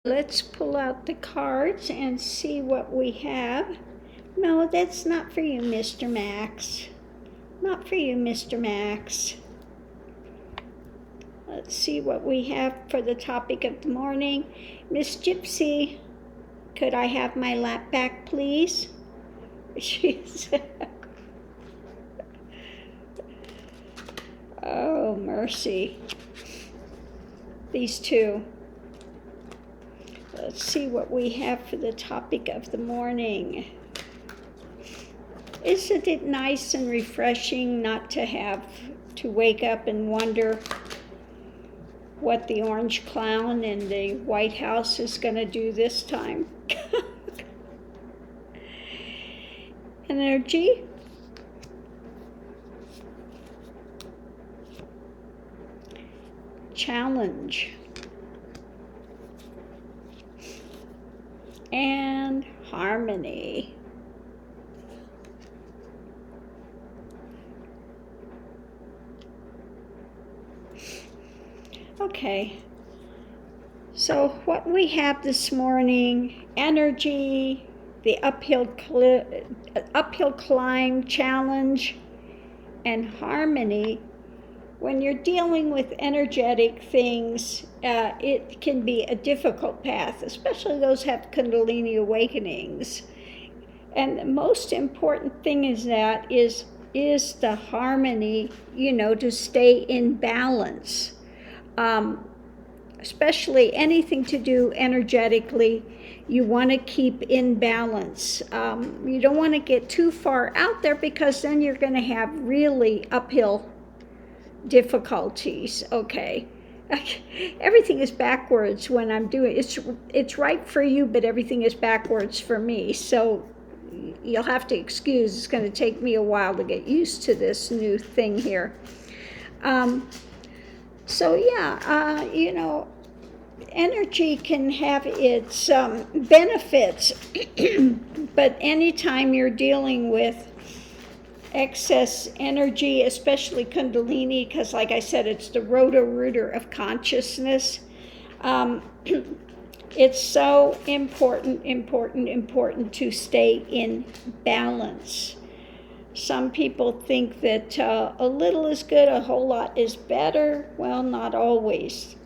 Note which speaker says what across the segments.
Speaker 1: Let's pull out the cards and see what we have. No, that's not for you, Mr. Max. Not for you, Mr. Max. Let's see what we have for the topic of the morning. Miss Gypsy, could I have my lap back, please? She's... Oh, mercy. These two. Let's see what we have for the topic of the morning. Isn't it nice and refreshing not to have to wake up and wonder what the orange clown in the White House is going to do this time? Energy. Challenge. And harmony. Okay, so what we have this morning, energy, the uphill climb challenge, and harmony. When you're dealing with energetic things, it can be a difficult path, especially those who have Kundalini awakenings. And the most important thing is the harmony, to stay in balance. Especially anything to do energetically, you want to keep in balance. You don't want to get too far out there because then you're going to have really uphill difficulties. Okay. Everything is backwards when I'm doing it's right for you, but everything is backwards for me. So you'll have to excuse, it's going to take me a while to get used to this new thing here. Energy can have its benefits, but anytime you're dealing with excess energy, especially Kundalini, because like I said, it's the rotor-rooter of consciousness, it's so important to stay in balance. Some people think that a little is good, a whole lot is better. Well, not always.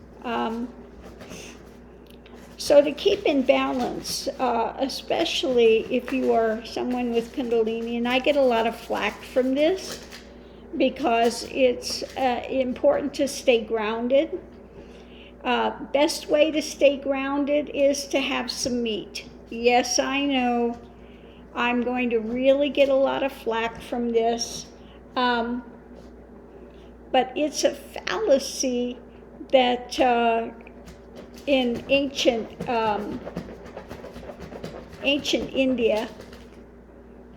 Speaker 1: So to keep in balance, especially if you are someone with Kundalini, and I get a lot of flack from this because it's important to stay grounded. Best way to stay grounded is to have some meat. Yes, I know I'm going to really get a lot of flack from this, but it's a fallacy that in ancient India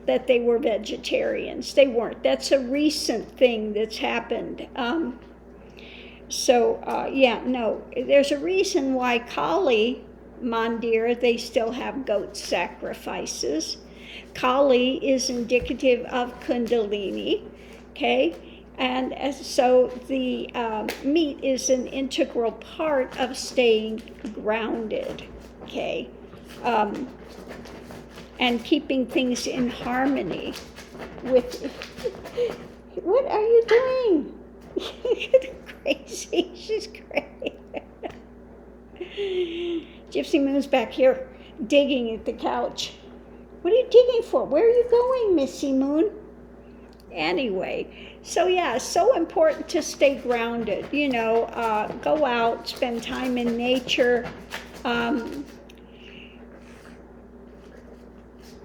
Speaker 1: that they were vegetarians. They weren't. That's a recent thing that's happened. There's a reason why Kali Mandir, they still have goat sacrifices. Kali is indicative of Kundalini, okay? And so the meat is an integral part of staying grounded, okay? And keeping things in harmony with... What are you doing? Crazy, she's crazy. Gypsy Moon's back here digging at the couch. What are you digging for? Where are you going, Missy Moon? Anyway, so important to stay grounded, go out, spend time in nature.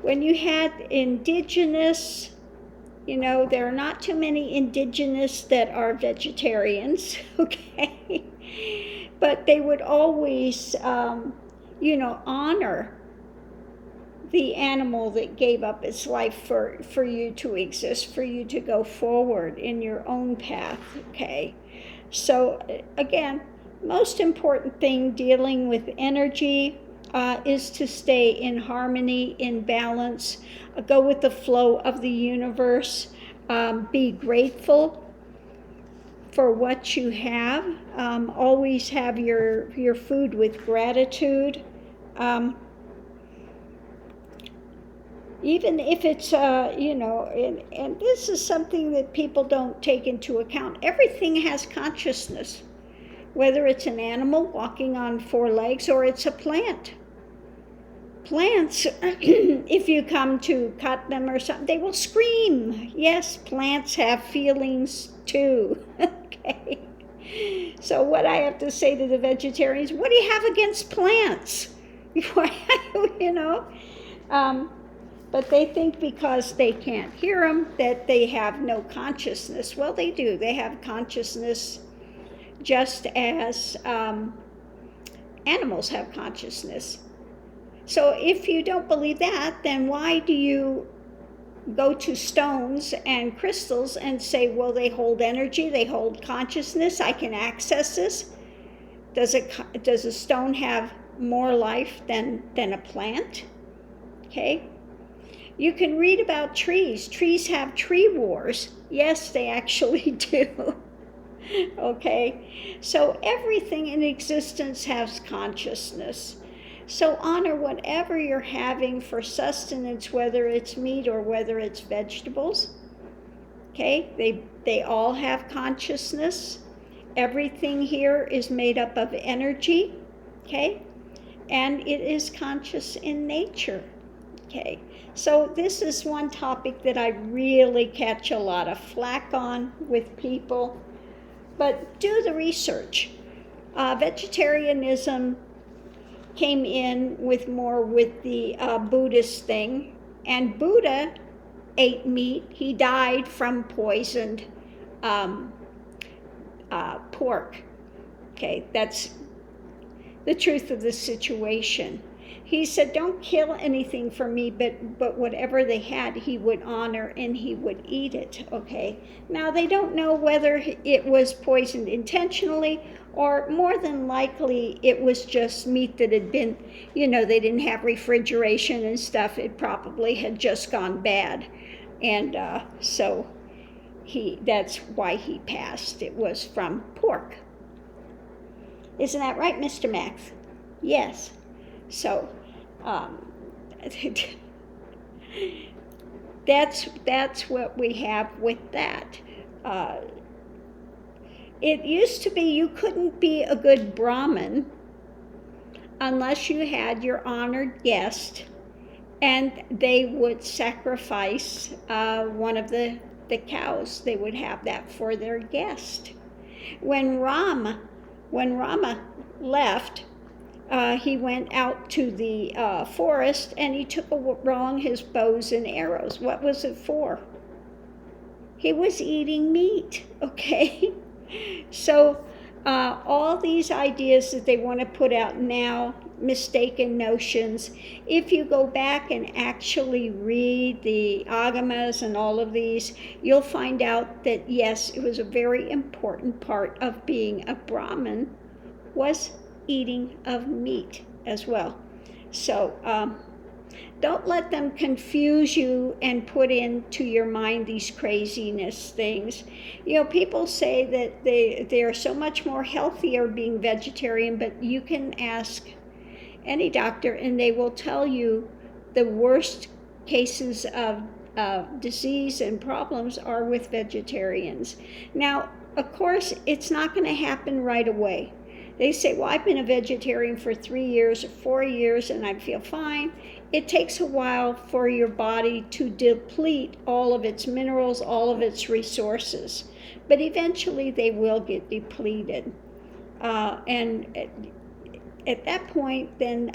Speaker 1: When you had indigenous, there are not too many indigenous that are vegetarians, okay? But they would always, honor the animal that gave up its life for you to exist, for you to go forward in your own path, okay? So again, most important thing dealing with energy is to stay in harmony, in balance, go with the flow of the universe, be grateful for what you have. Always have your food with gratitude. Even if it's, and this is something that people don't take into account. Everything has consciousness, whether it's an animal walking on 4 legs or it's a plant. Plants, if you come to cut them or something, they will scream. Yes, plants have feelings too. Okay. So what I have to say to the vegetarians, what do you have against plants? But they think because they can't hear them that they have no consciousness. Well, they do. They have consciousness just as animals have consciousness. So if you don't believe that, then why do you go to stones and crystals and say, well, they hold energy, they hold consciousness, I can access this? Does a stone have more life than a plant? Okay. You can read about trees. Trees have tree wars. Yes, they actually do. Okay. So everything in existence has consciousness. So honor whatever you're having for sustenance, whether it's meat or whether it's vegetables. Okay. They all have consciousness. Everything here is made up of energy. Okay. And it is conscious in nature. Okay, so this is one topic that I really catch a lot of flack on with people, but do the research. Vegetarianism came in with the Buddhist thing, and Buddha ate meat. He died from poisoned pork. Okay, that's the truth of the situation. He said, don't kill anything for me, but whatever they had, he would honor and he would eat it, okay? Now, they don't know whether it was poisoned intentionally or more than likely it was just meat that had been, they didn't have refrigeration and stuff. It probably had just gone bad. And so that's why he passed. It was from pork. Isn't that right, Mr. Max? Yes. So that's what we have with that. It used to be you couldn't be a good Brahmin unless you had your honored guest, and they would sacrifice one of the cows. They would have that for their guest. When Rama left, he went out to the forest and he took along his bows and arrows. What was it for? He was eating meat, okay? So all these ideas that they want to put out now, mistaken notions, if you go back and actually read the Agamas and all of these, you'll find out that yes, it was a very important part of being a Brahmin was eating of meat as well. So don't let them confuse you and put into your mind these craziness things. People say that they are so much more healthier being vegetarian, but you can ask any doctor and they will tell you the worst cases of disease and problems are with vegetarians. Now, of course, it's not going to happen right away. They say, well, I've been a vegetarian for 3 years or 4 years and I feel fine. It takes a while for your body to deplete all of its minerals, all of its resources. But eventually they will get depleted. And at that point, then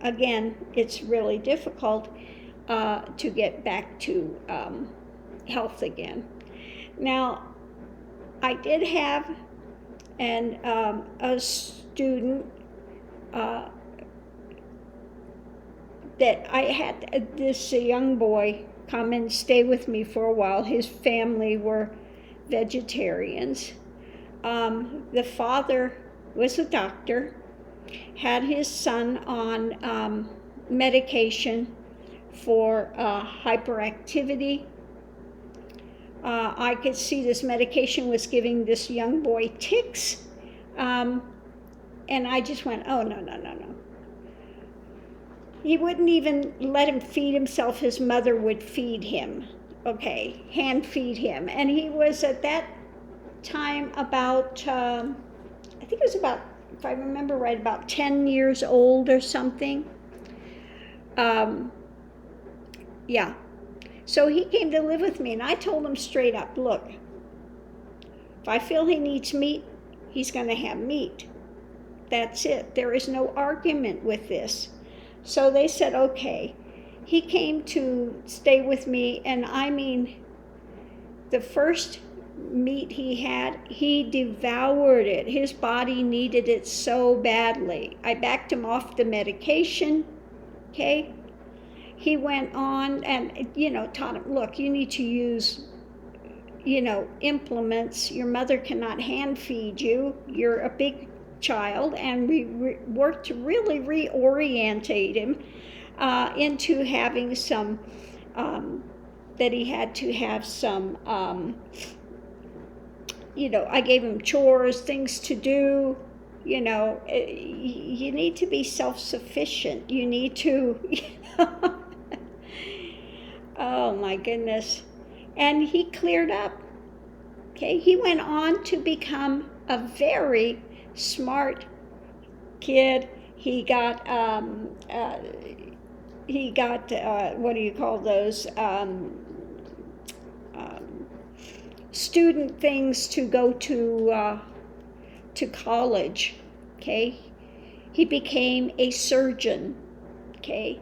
Speaker 1: again, it's really difficult to get back to health again. Now, I did have a student that I had this young boy come and stay with me for a while. His family were vegetarians. The father was a doctor, had his son on medication for hyperactivity. I could see this medication was giving this young boy tics. And I just went, oh, no, no, no, no. He wouldn't even let him feed himself. His mother would feed him, okay, hand feed him. And he was at that time about, I think it was about, if I remember right, about 10 years old or something. Yeah. So he came to live with me, and I told him straight up, look, if I feel he needs meat, he's going to have meat. That's it. There is no argument with this. So they said, okay. He came to stay with me, and I mean, the first meat he had, he devoured it. His body needed it so badly. I backed him off the medication, okay? He went on and, taught him, look, you need to use, implements. Your mother cannot hand feed you. You're a big child, and we worked to really reorientate him into having some, that he had to have some, I gave him chores, things to do. You need to be self-sufficient. You need to, oh my goodness. And he cleared up, okay? He went on to become a very smart kid. He got what do you call those, student things to go to college, okay? He became a surgeon, okay?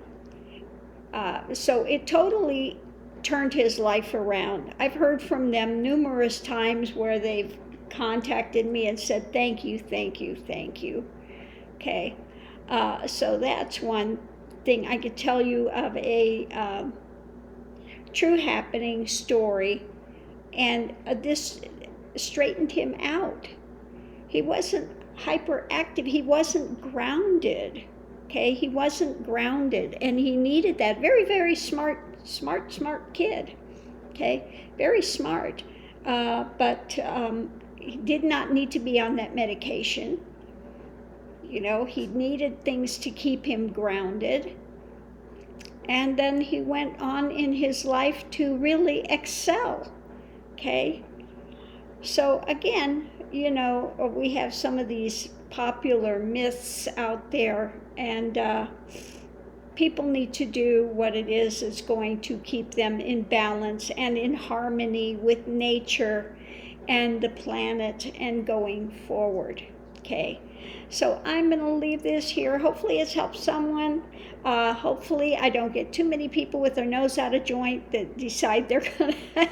Speaker 1: So it totally turned his life around. I've heard from them numerous times where they've contacted me and said, thank you, thank you, thank you, okay? So that's one thing I could tell you of a true happening story, and this straightened him out. He wasn't hyperactive. He wasn't grounded, okay? He wasn't grounded, and he needed that. Very, very smart kid, okay? Very smart, but he did not need to be on that medication. He needed things to keep him grounded. And then he went on in his life to really excel, okay? So again, we have some of these popular myths out there, and people need to do what it is that's going to keep them in balance and in harmony with nature and the planet and going forward, okay? So I'm going to leave this here. Hopefully it's helped someone. Hopefully I don't get too many people with their nose out of joint that decide they're going to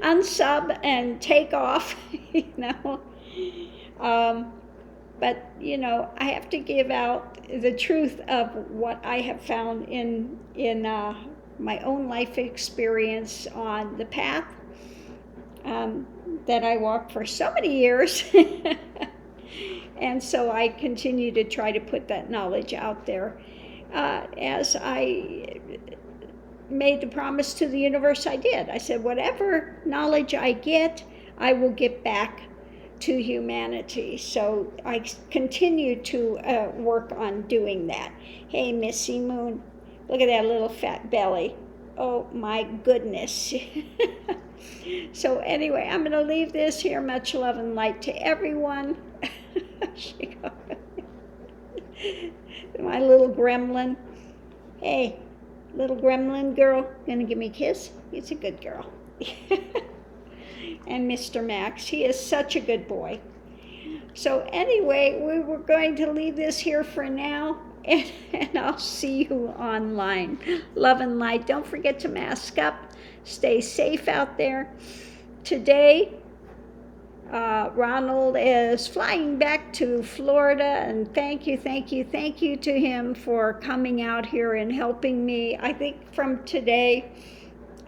Speaker 1: unsub and take off, But, I have to give out the truth of what I have found in my own life experience on the path that I walked for so many years. And so I continue to try to put that knowledge out there. As I made the promise to the universe, I did. I said, whatever knowledge I get, I will get back to humanity. So I continue to work on doing that. Hey, Missy Moon, look at that little fat belly. Oh my goodness. So anyway, I'm going to leave this here. Much love and light to everyone. My little gremlin. Hey, little gremlin girl, gonna give me a kiss? He's a good girl. And Mr. Max, he is such a good boy. So anyway, we were going to leave this here for now, and I'll see you online. Love and light. Don't forget to mask up. Stay safe out there. Today, Ronald is flying back to Florida, and thank you to him for coming out here and helping me. I think from today,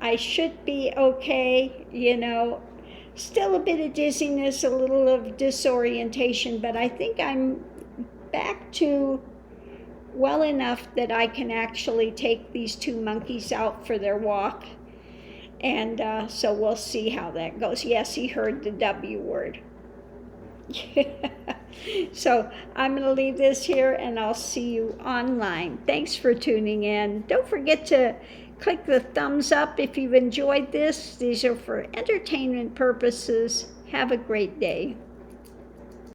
Speaker 1: I should be okay, Still a bit of dizziness, a little of disorientation, but I think I'm back to well enough that I can actually take these two monkeys out for their walk. And so we'll see how that goes. Yes, he heard the W word. So I'm going to leave this here, and I'll see you online. Thanks for tuning in. Don't forget to click the thumbs up if you've enjoyed this. These are for entertainment purposes. Have a great day.